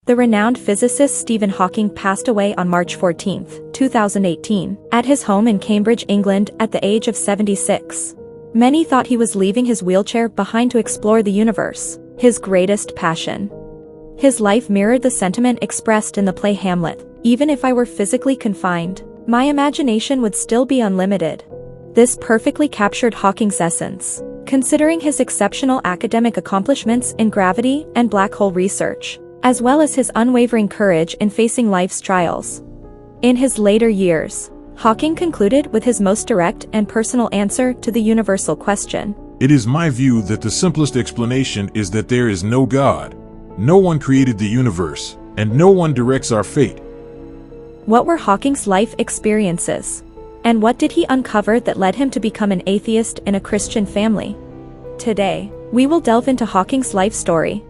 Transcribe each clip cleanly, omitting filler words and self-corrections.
The renowned physicist Stephen Hawking passed away on March 14, 2018, at his home in Cambridge, England, at the age of 76. Many thought he was leaving his wheelchair behind to explore the universe, his greatest passion. His life mirrored the sentiment expressed in the play Hamlet: "Even if I were physically confined, my imagination would still be unlimited." This perfectly captured Hawking's essence, considering his exceptional academic accomplishments in gravity and black hole research, as well as his unwavering courage in facing life's trials. In his later years, Hawking concluded with his most direct and personal answer to the universal question: "It is my view that the simplest explanation is that there is no God. No one created the universe, and no one directs our fate." What were Hawking's life experiences? And what did he uncover that led him to become an atheist in a Christian family? Today, we will delve into Hawking's life story.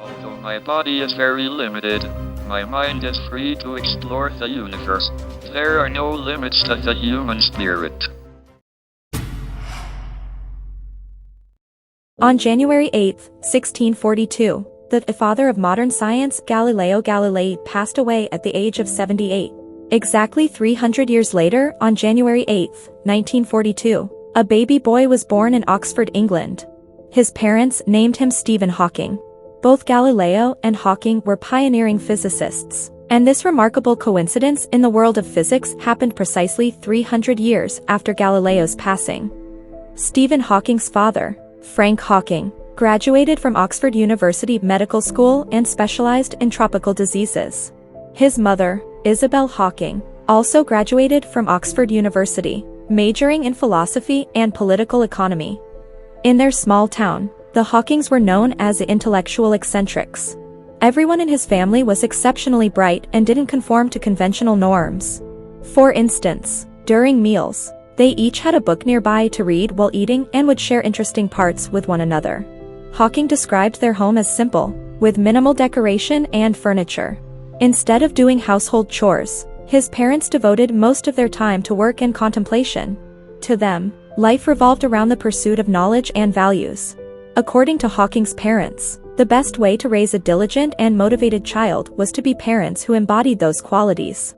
Although my body is very limited, my mind is free to explore the universe. There are no limits to the human spirit. On January 8, 1642, the father of modern science, Galileo Galilei, passed away at the age of 78. Exactly 300 years later, on January 8, 1942, a baby boy was born in Oxford, England. His parents named him Stephen Hawking. Both Galileo and Hawking were pioneering physicists, and this remarkable coincidence in the world of physics happened precisely 300 years after Galileo's passing. Stephen Hawking's father, Frank Hawking, graduated from Oxford University Medical School and specialized in tropical diseases. His mother, Isabel Hawking, also graduated from Oxford University, majoring in philosophy and political economy. In their small town, the Hawkings were known as the intellectual eccentrics. Everyone in his family was exceptionally bright and didn't conform to conventional norms. For instance, during meals, they each had a book nearby to read while eating and would share interesting parts with one another. Hawking described their home as simple, with minimal decoration and furniture. Instead of doing household chores, his parents devoted most of their time to work and contemplation. To them, life revolved around the pursuit of knowledge and values. According to Hawking's parents, the best way to raise a diligent and motivated child was to be parents who embodied those qualities.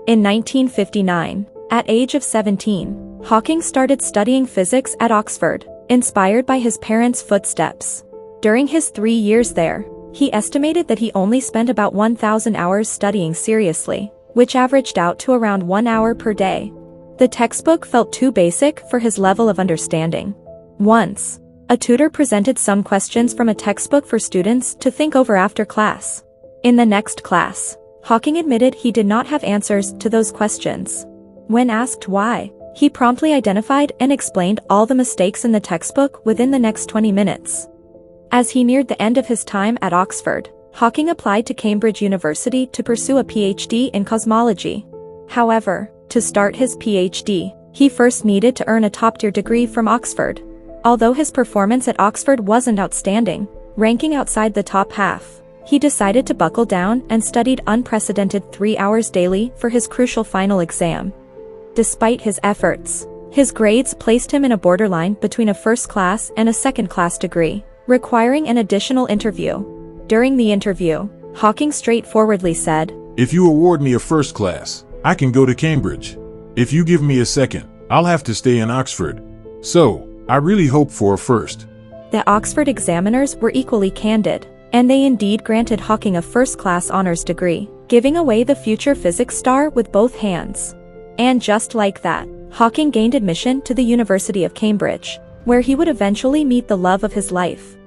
In 1959, at age of 17, Hawking started studying physics at Oxford, inspired by his parents' footsteps. During his 3 years there, he estimated that he only spent about 1,000 hours studying seriously, which averaged out to around 1 hour per day. The textbook felt too basic for his level of understanding. Once, a tutor presented some questions from a textbook for students to think over after class. In the next class, Hawking admitted he did not have answers to those questions. When asked why, he promptly identified and explained all the mistakes in the textbook within the next 20 minutes. As he neared the end of his time at Oxford, Hawking applied to Cambridge University to pursue a PhD in cosmology. However, to start his PhD, he first needed to earn a top-tier degree from Oxford. Although his performance at Oxford wasn't outstanding, ranking outside the top half, he decided to buckle down and studied unprecedented 3 hours daily for his crucial final exam. Despite his efforts, his grades placed him in a borderline between a first-class and a second-class degree, requiring an additional interview. During the interview, Hawking straightforwardly said, "If you award me a first class, I can go to Cambridge. If you give me a second, I'll have to stay in Oxford. So, I really hope for a first." The Oxford examiners were equally candid, and they indeed granted Hawking a first-class honors degree, giving away the future physics star with both hands. And just like that, Hawking gained admission to the University of Cambridge, where he would eventually meet the love of his life.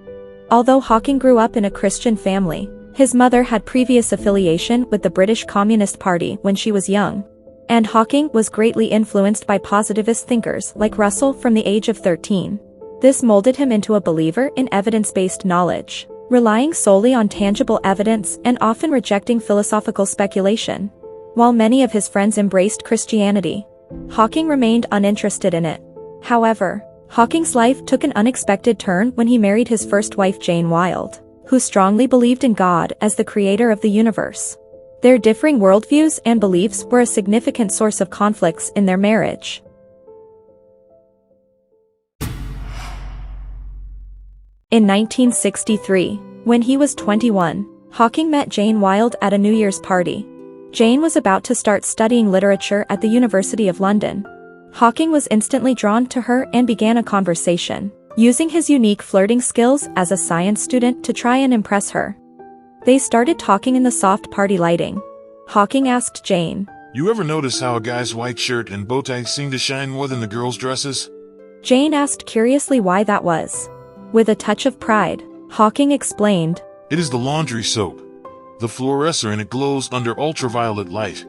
Although Hawking grew up in a Christian family, his mother had previous affiliation with the British Communist Party when she was young, and Hawking was greatly influenced by positivist thinkers like Russell from the age of 13. This molded him into a believer in evidence-based knowledge, relying solely on tangible evidence and often rejecting philosophical speculation. While many of his friends embraced Christianity, Hawking remained uninterested in it. However, Hawking's life took an unexpected turn when he married his first wife Jane Wilde, who strongly believed in God as the creator of the universe. Their differing worldviews and beliefs were a significant source of conflicts in their marriage. In 1963, when he was 21, Hawking met Jane Wilde at a New Year's party. Jane was about to start studying literature at the University of London. Hawking was instantly drawn to her and began a conversation, using his unique flirting skills as a science student to try and impress her. They started talking in the soft party lighting. Hawking asked Jane, You ever notice how a guy's white shirt and bow tie seem to shine more than the girls' dresses? Jane asked curiously why that was. With a touch of pride, Hawking explained, It is the laundry soap. The fluorescer in it glows under ultraviolet light.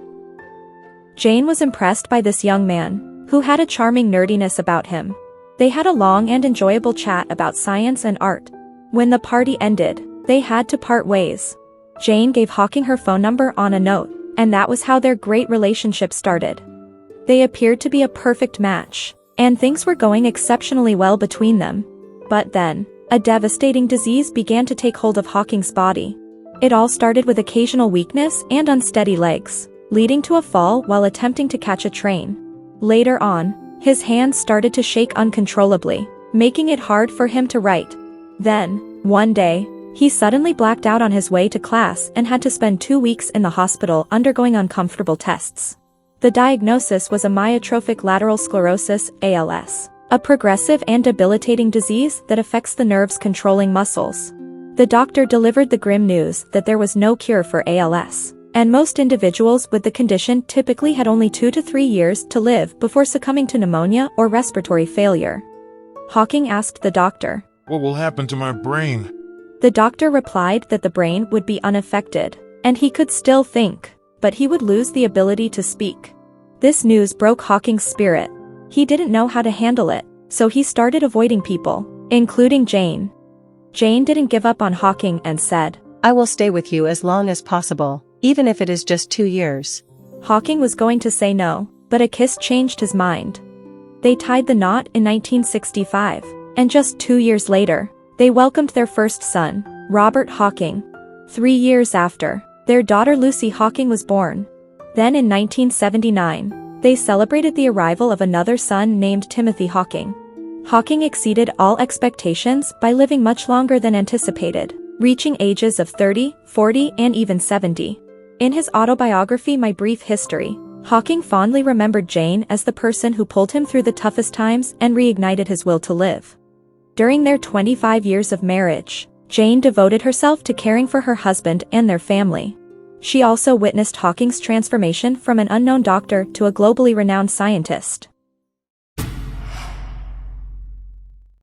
Jane was impressed by this young man, who had a charming nerdiness about him. They had a long and enjoyable chat about science and art. When the party ended, they had to part ways. Jane gave Hawking her phone number on a note, and that was how their great relationship started. They appeared to be a perfect match, and things were going exceptionally well between them. But then, a devastating disease began to take hold of Hawking's body. It all started with occasional weakness and unsteady legs, leading to a fall while attempting to catch a train. Later on, his hands started to shake uncontrollably, making it hard for him to write. Then, one day, he suddenly blacked out on his way to class and had to spend 2 weeks in the hospital undergoing uncomfortable tests. The diagnosis was a myotrophic lateral sclerosis, ALS, a progressive and debilitating disease that affects the nerves controlling muscles. The doctor delivered the grim news that there was no cure for ALS, and most individuals with the condition typically had only 2 to 3 years to live before succumbing to pneumonia or respiratory failure. Hawking asked the doctor, What will happen to my brain? The doctor replied that the brain would be unaffected, and he could still think, but he would lose the ability to speak. This news broke Hawking's spirit. He didn't know how to handle it, so he started avoiding people, including Jane. Jane didn't give up on Hawking and said, I will stay with you as long as possible, even if it is just 2 years. Hawking was going to say no, but a kiss changed his mind. They tied the knot in 1965, and just 2 years later, they welcomed their first son, Robert Hawking. 3 years after, their daughter Lucy Hawking was born. Then in 1979, they celebrated the arrival of another son named Timothy Hawking. Hawking exceeded all expectations by living much longer than anticipated, reaching ages of 30, 40, and even 70. In his autobiography My Brief History, Hawking fondly remembered Jane as the person who pulled him through the toughest times and reignited his will to live. During their 25 years of marriage, Jane devoted herself to caring for her husband and their family. She also witnessed Hawking's transformation from an unknown doctor to a globally renowned scientist.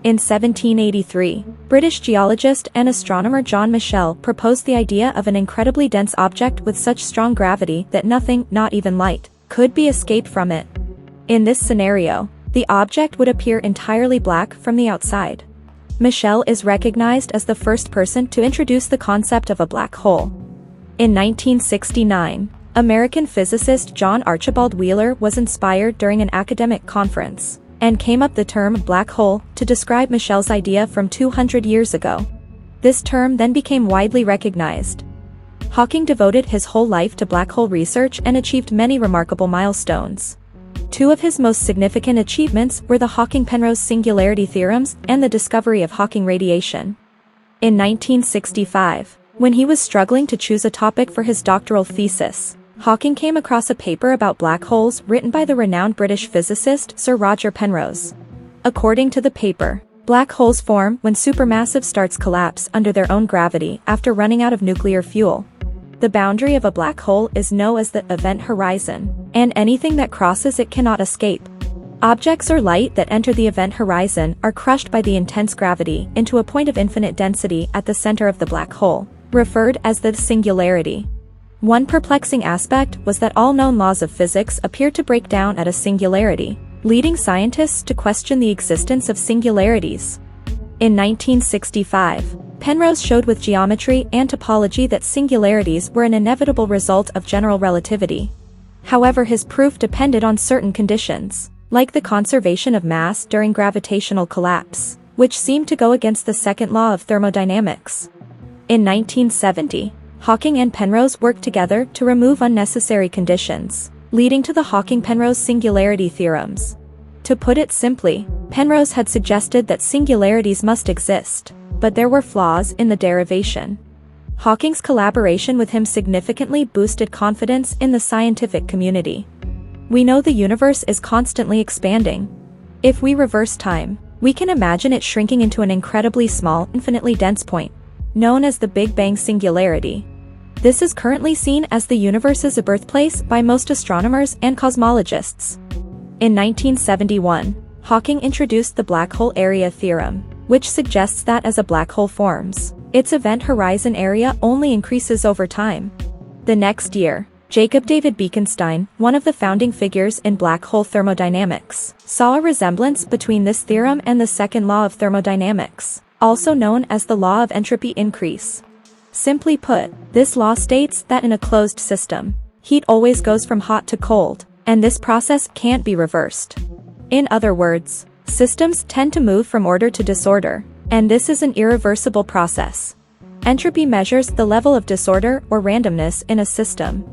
In 1783, British geologist and astronomer John Michell proposed the idea of an incredibly dense object with such strong gravity that nothing, not even light, could be escaped from it. In this scenario, the object would appear entirely black from the outside. Michell is recognized as the first person to introduce the concept of a black hole. In 1969, American physicist John Archibald Wheeler was inspired during an academic conference, and came up the term black hole to describe Michell's idea from 200 years ago. This term then became widely recognized. Hawking devoted his whole life to black hole research and achieved many remarkable milestones. 2 of his most significant achievements were the Hawking-Penrose singularity theorems and the discovery of Hawking radiation. In 1965, when he was struggling to choose a topic for his doctoral thesis, Hawking came across a paper about black holes written by the renowned British physicist Sir Roger Penrose. According to the paper, black holes form when supermassive stars collapse under their own gravity after running out of nuclear fuel. The boundary of a black hole is known as the event horizon, and anything that crosses it cannot escape. Objects or light that enter the event horizon are crushed by the intense gravity into a point of infinite density at the center of the black hole, referred as the singularity. One perplexing aspect was that all known laws of physics appeared to break down at a singularity, leading scientists to question the existence of singularities. In 1965, Penrose showed with geometry and topology that singularities were an inevitable result of general relativity. However, his proof depended on certain conditions, like the conservation of mass during gravitational collapse, which seemed to go against the second law of thermodynamics. In 1970, Hawking and Penrose worked together to remove unnecessary conditions, leading to the Hawking-Penrose singularity theorems. To put it simply, Penrose had suggested that singularities must exist, but there were flaws in the derivation. Hawking's collaboration with him significantly boosted confidence in the scientific community. We know the universe is constantly expanding. If we reverse time, we can imagine it shrinking into an incredibly small, infinitely dense point, known as the Big Bang singularity. This is currently seen as the universe's birthplace by most astronomers and cosmologists. In 1971, Hawking introduced the black hole area theorem, which suggests that as a black hole forms, its event horizon area only increases over time. The next year, Jacob David Bekenstein, one of the founding figures in black hole thermodynamics, saw a resemblance between this theorem and the second law of thermodynamics, also known as the law of entropy increase. Simply put, this law states that in a closed system, heat always goes from hot to cold, and this process can't be reversed. In other words, systems tend to move from order to disorder, and this is an irreversible process. Entropy measures the level of disorder or randomness in a system.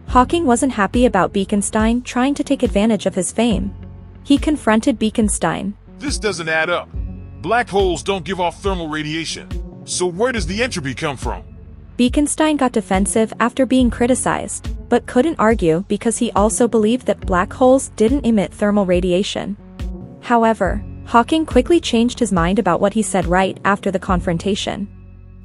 Hawking wasn't happy about Bekenstein trying to take advantage of his fame. He confronted Bekenstein. This doesn't add up. Black holes don't give off thermal radiation. So where does the entropy come from? Bekenstein got defensive after being criticized, but couldn't argue because he also believed that black holes didn't emit thermal radiation. However, Hawking quickly changed his mind about what he said right after the confrontation.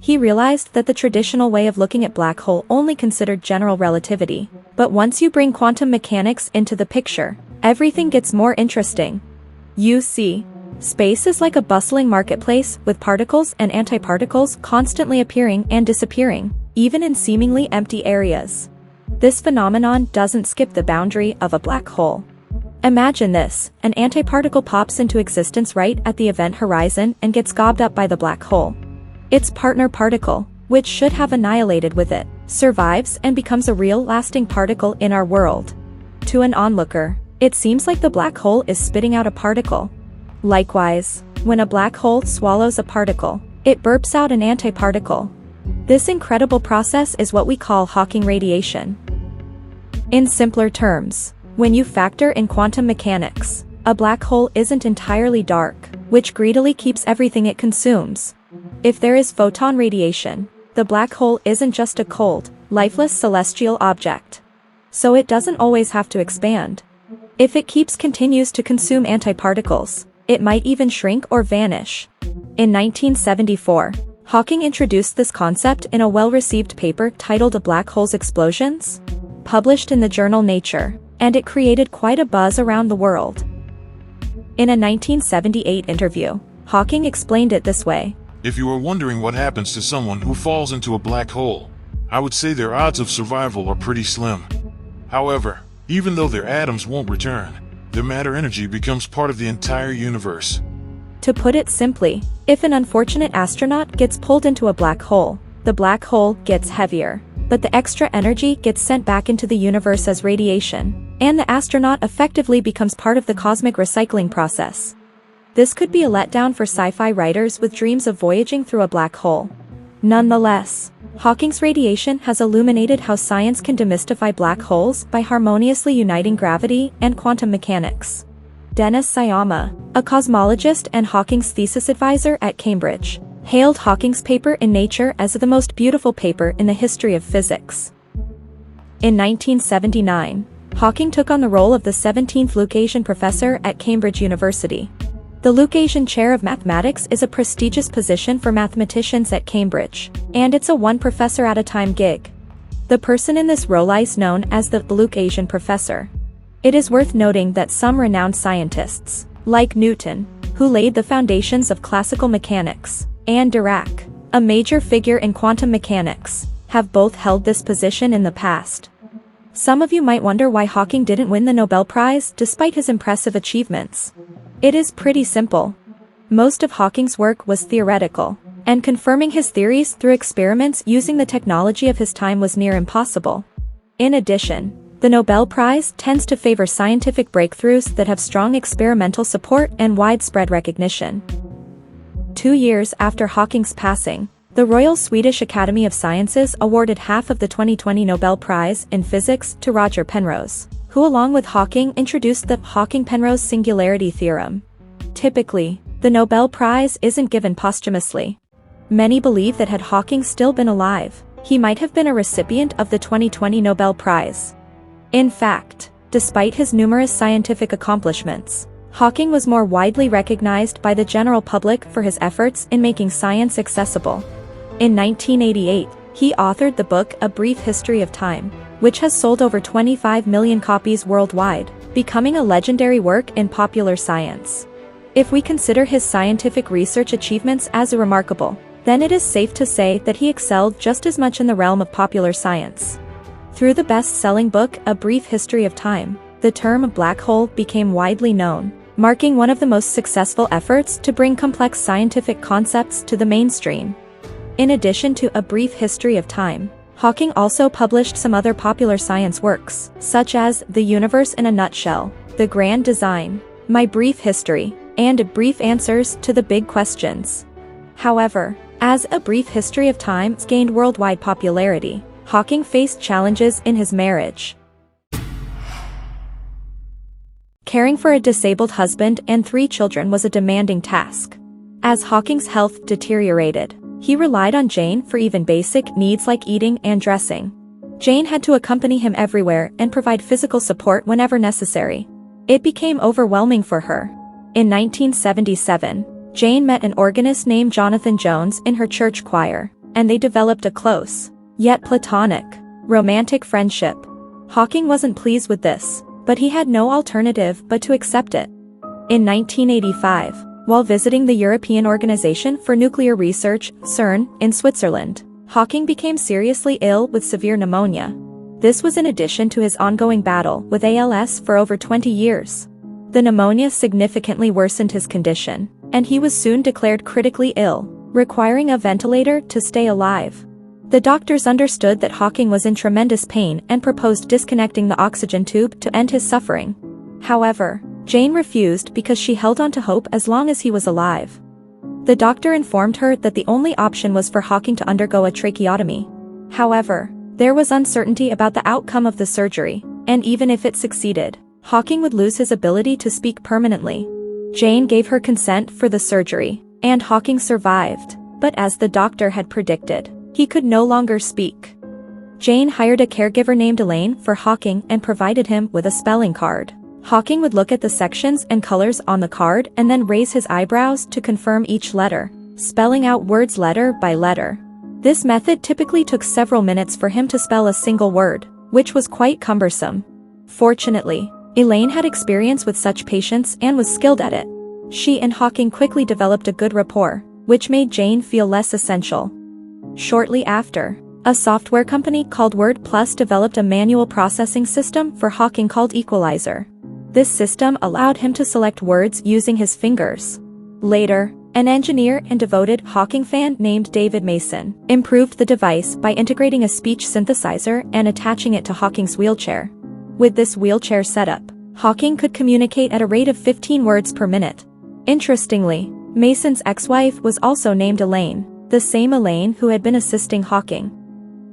He realized that the traditional way of looking at black hole only considered general relativity, but once you bring quantum mechanics into the picture, everything gets more interesting. You see, space is like a bustling marketplace with particles and antiparticles constantly appearing and disappearing, even in seemingly empty areas. This phenomenon doesn't skip the boundary of a black hole. Imagine this: an antiparticle pops into existence right at the event horizon and gets gobbled up by the black hole. Its partner particle, which should have annihilated with it, survives and becomes a real lasting particle in our world. To an onlooker, it seems like the black hole is spitting out a particle. Likewise, when a black hole swallows a particle, it burps out an antiparticle. This incredible process is what we call Hawking radiation. In simpler terms, when you factor in quantum mechanics, a black hole isn't entirely dark, which greedily keeps everything it consumes. If there is photon radiation, the black hole isn't just a cold, lifeless celestial object. So it doesn't always have to expand. If it continues to consume antiparticles, it might even shrink or vanish. In 1974, Hawking introduced this concept in a well-received paper titled A Black Hole's Explosions, published in the journal Nature, and it created quite a buzz around the world. In a 1978 interview, Hawking explained it this way. If you were wondering what happens to someone who falls into a black hole, I would say their odds of survival are pretty slim. However, even though their atoms won't return, their matter energy becomes part of the entire universe. To put it simply, if an unfortunate astronaut gets pulled into a black hole, the black hole gets heavier, but the extra energy gets sent back into the universe as radiation, and the astronaut effectively becomes part of the cosmic recycling process. This could be a letdown for sci-fi writers with dreams of voyaging through a black hole. Nonetheless, Hawking's radiation has illuminated how science can demystify black holes by harmoniously uniting gravity and quantum mechanics. Dennis Sayama, a cosmologist and Hawking's thesis advisor at Cambridge, hailed Hawking's paper in Nature as the most beautiful paper in the history of physics. In 1979, Hawking took on the role of the 17th Lucasian professor at Cambridge University. The Lucasian Chair of Mathematics is a prestigious position for mathematicians at Cambridge, and it's a one-professor-at-a-time gig. The person in this role is known as the Lucasian Professor. It is worth noting that some renowned scientists, like Newton, who laid the foundations of classical mechanics, and Dirac, a major figure in quantum mechanics, have both held this position in the past. Some of you might wonder why Hawking didn't win the Nobel Prize despite his impressive achievements. It is pretty simple. Most of Hawking's work was theoretical, and confirming his theories through experiments using the technology of his time was near impossible. In addition, the Nobel Prize tends to favor scientific breakthroughs that have strong experimental support and widespread recognition. 2 years after Hawking's passing, the Royal Swedish Academy of Sciences awarded half of the 2020 Nobel Prize in Physics to Roger Penrose, who along with Hawking introduced the Hawking-Penrose singularity theorem. Typically, the Nobel Prize isn't given posthumously. Many believe that had Hawking still been alive, he might have been a recipient of the 2020 Nobel Prize. In fact, despite his numerous scientific accomplishments, Hawking was more widely recognized by the general public for his efforts in making science accessible. In 1988, he authored the book A Brief History of Time, which has sold over 25 million copies worldwide, becoming a legendary work in popular science. If we consider his scientific research achievements as remarkable, then it is safe to say that he excelled just as much in the realm of popular science. Through the best-selling book A Brief History of Time, the term black hole became widely known, marking one of the most successful efforts to bring complex scientific concepts to the mainstream. In addition to A Brief History of Time, Hawking also published some other popular science works, such as The Universe in a Nutshell, The Grand Design, My Brief History, and Brief Answers to the Big Questions. However, as A Brief History of Time gained worldwide popularity, Hawking faced challenges in his marriage. Caring for a disabled husband and 3 children was a demanding task. As Hawking's health deteriorated, he relied on Jane for even basic needs like eating and dressing. Jane had to accompany him everywhere and provide physical support whenever necessary. It became overwhelming for her. In 1977, Jane met an organist named Jonathan Jones in her church choir, and they developed a close, yet platonic, romantic friendship. Hawking wasn't pleased with this, but he had no alternative but to accept it. In 1985, while visiting the European Organization for Nuclear Research, CERN, in Switzerland, Hawking became seriously ill with severe pneumonia. This was in addition to his ongoing battle with ALS for over 20 years. The pneumonia significantly worsened his condition, and he was soon declared critically ill, requiring a ventilator to stay alive. The doctors understood that Hawking was in tremendous pain and proposed disconnecting the oxygen tube to end his suffering. However, Jane refused because she held on to hope as long as he was alive. The doctor informed her that the only option was for Hawking to undergo a tracheotomy. However, there was uncertainty about the outcome of the surgery, and even if it succeeded, Hawking would lose his ability to speak permanently. Jane gave her consent for the surgery, and Hawking survived, but as the doctor had predicted, he could no longer speak. Jane hired a caregiver named Elaine for Hawking and provided him with a spelling card. Hawking would look at the sections and colors on the card and then raise his eyebrows to confirm each letter, spelling out words letter by letter. This method typically took several minutes for him to spell a single word, which was quite cumbersome. Fortunately, Elaine had experience with such patients and was skilled at it. She and Hawking quickly developed a good rapport, which made Jane feel less essential. Shortly after, a software company called Word Plus developed a manual processing system for Hawking called Equalizer. This system allowed him to select words using his fingers. Later, an engineer and devoted Hawking fan named David Mason improved the device by integrating a speech synthesizer and attaching it to Hawking's wheelchair. With this wheelchair setup, Hawking could communicate at a rate of 15 words per minute. Interestingly, Mason's ex-wife was also named Elaine, the same Elaine who had been assisting Hawking.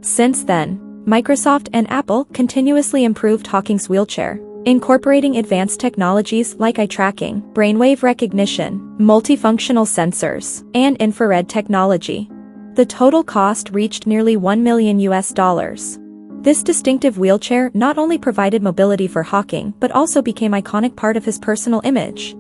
Since then, Microsoft and Apple continuously improved Hawking's wheelchair, incorporating advanced technologies like eye tracking, brainwave recognition, multifunctional sensors, and infrared technology. The total cost reached nearly $1 million. This distinctive wheelchair not only provided mobility for Hawking but also became an iconic part of his personal image.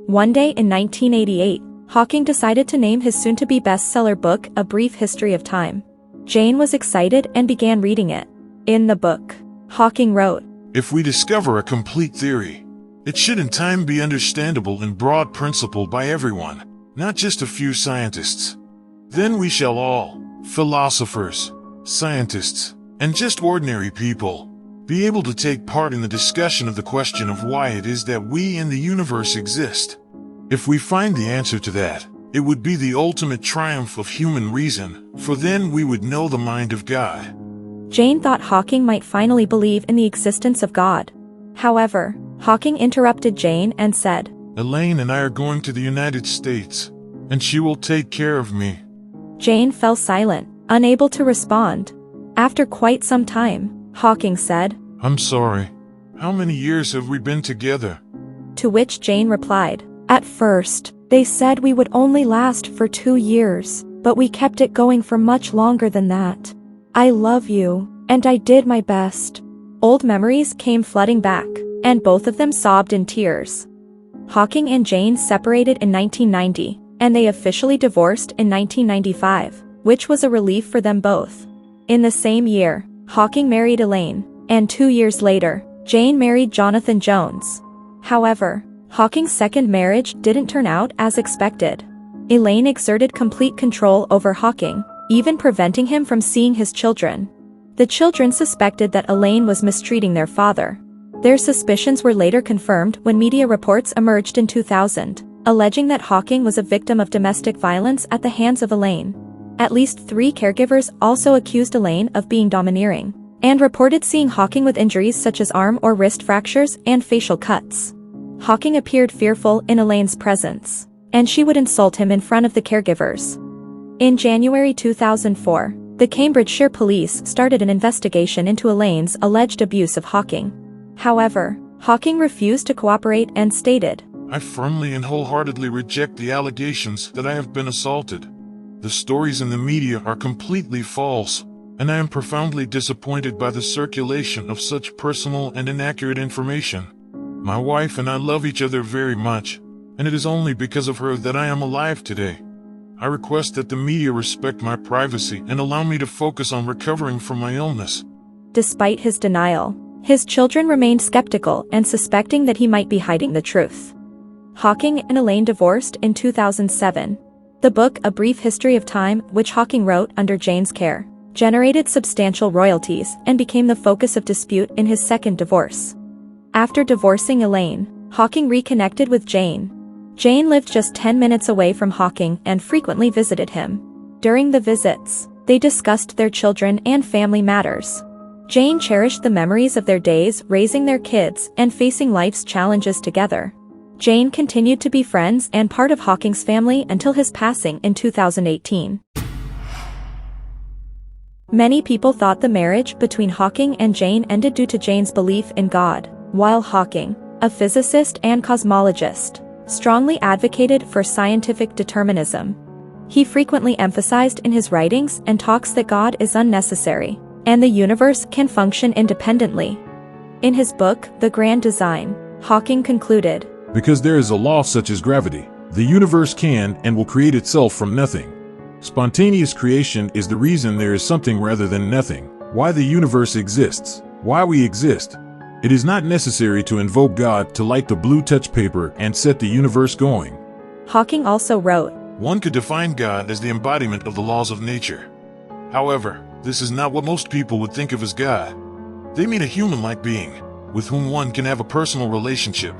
One day in 1988, Hawking decided to name his soon-to-be bestseller book A Brief History of Time. Jane was excited and began reading it. In the book, Hawking wrote, "If we discover a complete theory, it should in time be understandable in broad principle by everyone, not just a few scientists. Then we shall all, philosophers, scientists, and just ordinary people, be able to take part in the discussion of the question of why it is that we in the universe exist. If we find the answer to that, it would be the ultimate triumph of human reason, for then we would know the mind of God." Jane thought Hawking might finally believe in the existence of God. However, Hawking interrupted Jane and said, "Elaine and I are going to the United States, and she will take care of me." Jane fell silent, unable to respond. After quite some time, Hawking said, "I'm sorry. How many years have we been together?" To which Jane replied, "At first, they said we would only last for 2 years. But we kept it going for much longer than that. I love you, and I did my best. Old memories came flooding back, and both of them sobbed in tears. Hawking and Jane separated in 1990, and they officially divorced in 1995, which was a relief for them both. In the same year, Hawking married Elaine, and 2 years later, Jane married Jonathan Jones. However, Hawking's second marriage didn't turn out as expected. Elaine exerted complete control over Hawking, even preventing him from seeing his children. The children suspected that Elaine was mistreating their father. Their suspicions were later confirmed when media reports emerged in 2000, alleging that Hawking was a victim of domestic violence at the hands of Elaine. At least 3 caregivers also accused Elaine of being domineering, and reported seeing Hawking with injuries such as arm or wrist fractures and facial cuts. Hawking appeared fearful in Elaine's presence, and she would insult him in front of the caregivers. In January 2004, the Cambridgeshire police started an investigation into Elaine's alleged abuse of Hawking. However, Hawking refused to cooperate and stated, "I firmly and wholeheartedly reject the allegations that I have been assaulted. The stories in the media are completely false, and I am profoundly disappointed by the circulation of such personal and inaccurate information. My wife and I love each other very much, and it is only because of her that I am alive today. I request that the media respect my privacy and allow me to focus on recovering from my illness." Despite his denial, his children remained skeptical and suspecting that he might be hiding the truth. Hawking and Elaine divorced in 2007. The book A Brief History of Time, which Hawking wrote under Jane's care, generated substantial royalties and became the focus of dispute in his second divorce. After divorcing Elaine, Hawking reconnected with Jane. Jane lived just 10 minutes away from Hawking and frequently visited him. During the visits, they discussed their children and family matters. Jane cherished the memories of their days raising their kids and facing life's challenges together. Jane continued to be friends and part of Hawking's family until his passing in 2018. Many people thought the marriage between Hawking and Jane ended due to Jane's belief in God, while Hawking, a physicist and cosmologist, strongly advocated for scientific determinism. He frequently emphasized in his writings and talks that God is unnecessary, and the universe can function independently. In his book, The Grand Design, Hawking concluded, "Because there is a law such as gravity, the universe can and will create itself from nothing. Spontaneous creation is the reason there is something rather than nothing, why the universe exists, why we exist. It is not necessary to invoke God to light the blue touch paper and set the universe going." Hawking also wrote, One could define God as the embodiment of the laws of nature. However, this is not what most people would think of as God. They mean a human-like being, with whom one can have a personal relationship.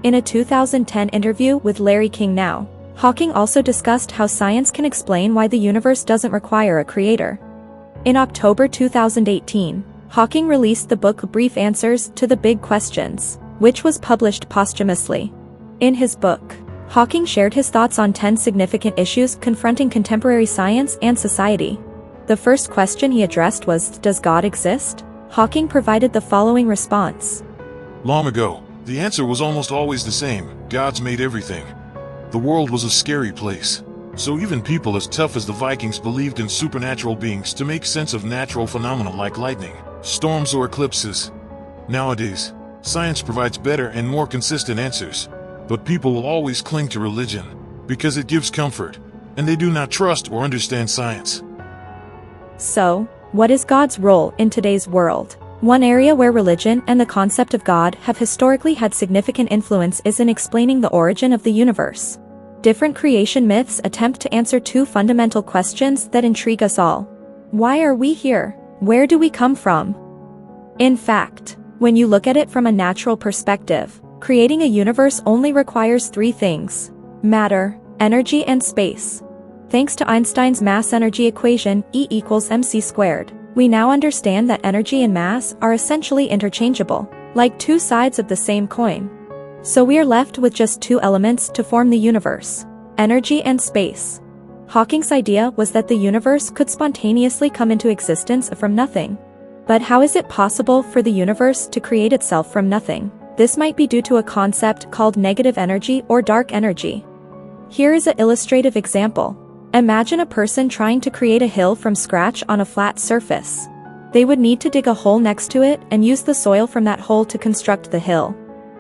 In a 2010 interview with Larry King Now, Hawking also discussed how science can explain why the universe doesn't require a creator. In October 2018, Hawking released the book Brief Answers to the Big Questions, which was published posthumously. In his book, Hawking shared his thoughts on 10 significant issues confronting contemporary science and society. The first question he addressed was, "Does God exist?" Hawking provided the following response. Long ago, the answer was almost always the same: God's made everything. The world was a scary place. So even people as tough as the Vikings believed in supernatural beings to make sense of natural phenomena like lightning, storms, or eclipses. Nowadays, science provides better and more consistent answers, but people will always cling to religion because it gives comfort, and they do not trust or understand science. So, what is God's role in today's world? One area where religion and the concept of God have historically had significant influence is in explaining the origin of the universe. Different creation myths attempt to answer 2 fundamental questions that intrigue us all. Why are we here? Where do we come from? In fact, when you look at it from a natural perspective, creating a universe only requires 3 things: matter, energy, and space. Thanks to Einstein's mass-energy equation, E equals mc squared, we now understand that energy and mass are essentially interchangeable, like 2 sides of the same coin. So we are left with just 2 elements to form the universe: energy and space. Hawking's idea was that the universe could spontaneously come into existence from nothing. But how is it possible for the universe to create itself from nothing? This might be due to a concept called negative energy or dark energy. Here is an illustrative example. Imagine a person trying to create a hill from scratch on a flat surface. They would need to dig a hole next to it and use the soil from that hole to construct the hill.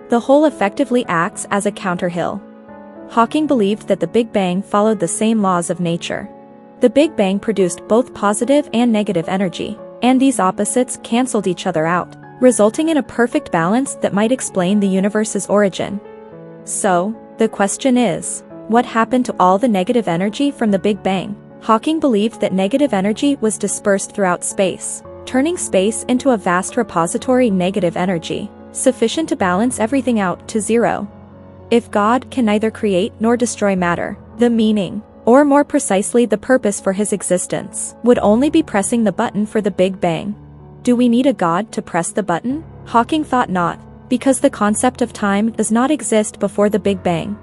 The hole effectively acts as a counterhill. Hawking believed that the Big Bang followed the same laws of nature. The Big Bang produced both positive and negative energy, and these opposites canceled each other out, resulting in a perfect balance that might explain the universe's origin. So, the question is, what happened to all the negative energy from the Big Bang? Hawking believed that negative energy was dispersed throughout space, turning space into a vast repository of negative energy, sufficient to balance everything out to zero. If God can neither create nor destroy matter, the meaning, or more precisely the purpose for his existence, would only be pressing the button for the Big Bang. Do we need a God to press the button? Hawking thought not, because the concept of time does not exist before the Big Bang.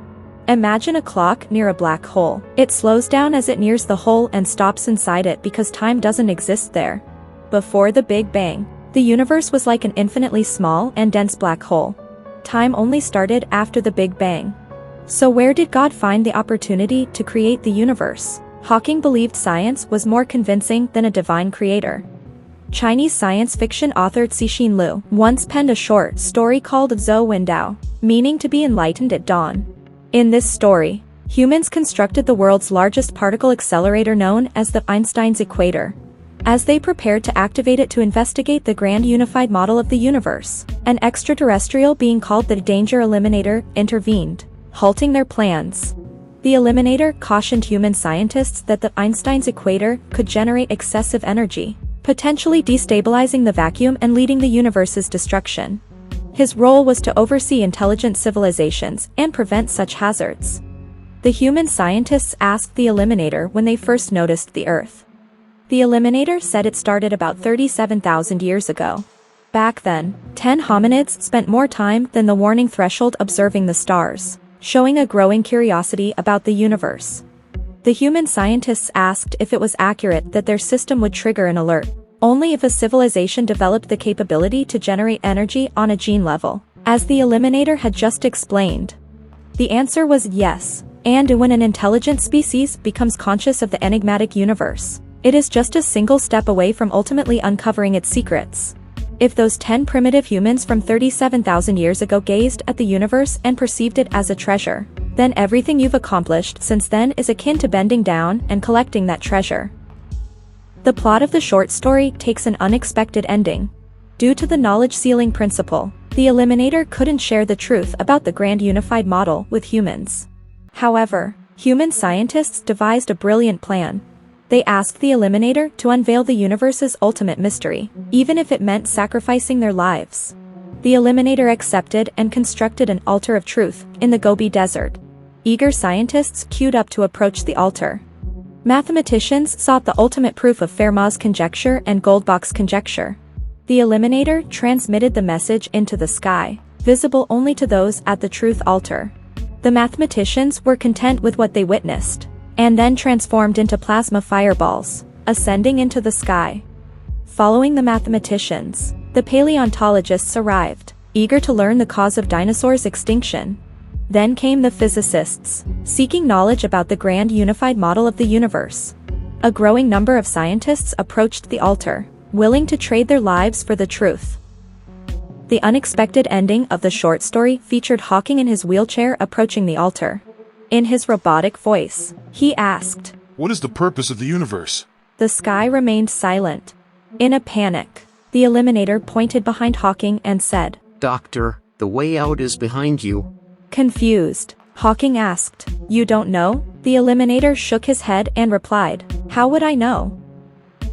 Imagine a clock near a black hole. It slows down as it nears the hole and stops inside it because time doesn't exist there. Before the Big Bang, the universe was like an infinitely small and dense black hole. Time only started after the Big Bang. So where did God find the opportunity to create the universe? Hawking believed science was more convincing than a divine creator. Chinese science fiction author Cixin Liu once penned a short story called Zhou Wendao, meaning to be enlightened at dawn. In this story, humans constructed the world's largest particle accelerator known as the Einstein's equator. As they prepared to activate it to investigate the grand unified model of the universe, an extraterrestrial being called the Danger Eliminator intervened, halting their plans. The Eliminator cautioned human scientists that the Einstein's equator could generate excessive energy, potentially destabilizing the vacuum and leading the universe's destruction. His role was to oversee intelligent civilizations and prevent such hazards. The human scientists asked the Eliminator when they first noticed the Earth. The Eliminator said it started about 37,000 years ago. Back then, 10 hominids spent more time than the warning threshold observing the stars, showing a growing curiosity about the universe. The human scientists asked if it was accurate that their system would trigger an alert only if a civilization developed the capability to generate energy on a gene level, as the Eliminator had just explained. The answer was yes, and when an intelligent species becomes conscious of the enigmatic universe, it is just a single step away from ultimately uncovering its secrets. If those 10 primitive humans from 37,000 years ago gazed at the universe and perceived it as a treasure, then everything you've accomplished since then is akin to bending down and collecting that treasure. The plot of the short story takes an unexpected ending. Due to the knowledge ceiling principle, the Eliminator couldn't share the truth about the grand unified model with humans. However, human scientists devised a brilliant plan. They asked the Eliminator to unveil the universe's ultimate mystery, even if it meant sacrificing their lives. The Eliminator accepted and constructed an altar of truth in the Gobi Desert. Eager scientists queued up to approach the altar. Mathematicians sought the ultimate proof of Fermat's conjecture and Goldbach's conjecture. The Eliminator transmitted the message into the sky, visible only to those at the truth altar. The mathematicians were content with what they witnessed, and then transformed into plasma fireballs, ascending into the sky. Following the mathematicians, the paleontologists arrived, eager to learn the cause of dinosaurs' extinction. Then came the physicists, seeking knowledge about the grand unified model of the universe. A growing number of scientists approached the altar, willing to trade their lives for the truth. The unexpected ending of the short story featured Hawking in his wheelchair approaching the altar. In his robotic voice, he asked, "What is the purpose of the universe?" The sky remained silent. In a panic, the Eliminator pointed behind Hawking and said, "Doctor, the way out is behind you." Confused, Hawking asked, "You don't know?" The Eliminator shook his head and replied, "How would I know?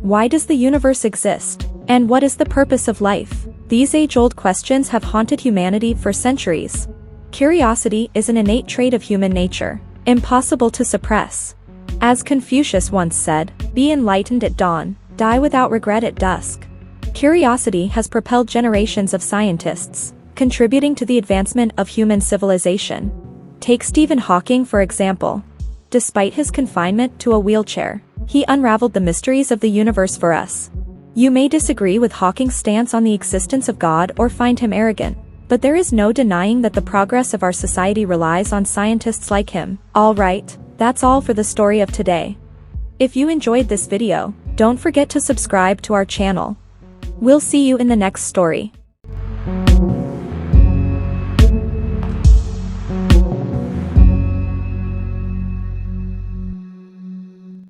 Why does the universe exist? And what is the purpose of life?" These age-old questions have haunted humanity for centuries. Curiosity is an innate trait of human nature, impossible to suppress. As Confucius once said, "Be enlightened at dawn, die without regret at dusk." Curiosity has propelled generations of scientists, contributing to the advancement of human civilization. Take Stephen Hawking for example. Despite his confinement to a wheelchair, he unraveled the mysteries of the universe for us. You may disagree with Hawking's stance on the existence of God or find him arrogant, but there is no denying that the progress of our society relies on scientists like him. All right, that's all for the story of today. If you enjoyed this video, don't forget to subscribe to our channel. We'll see you in the next story.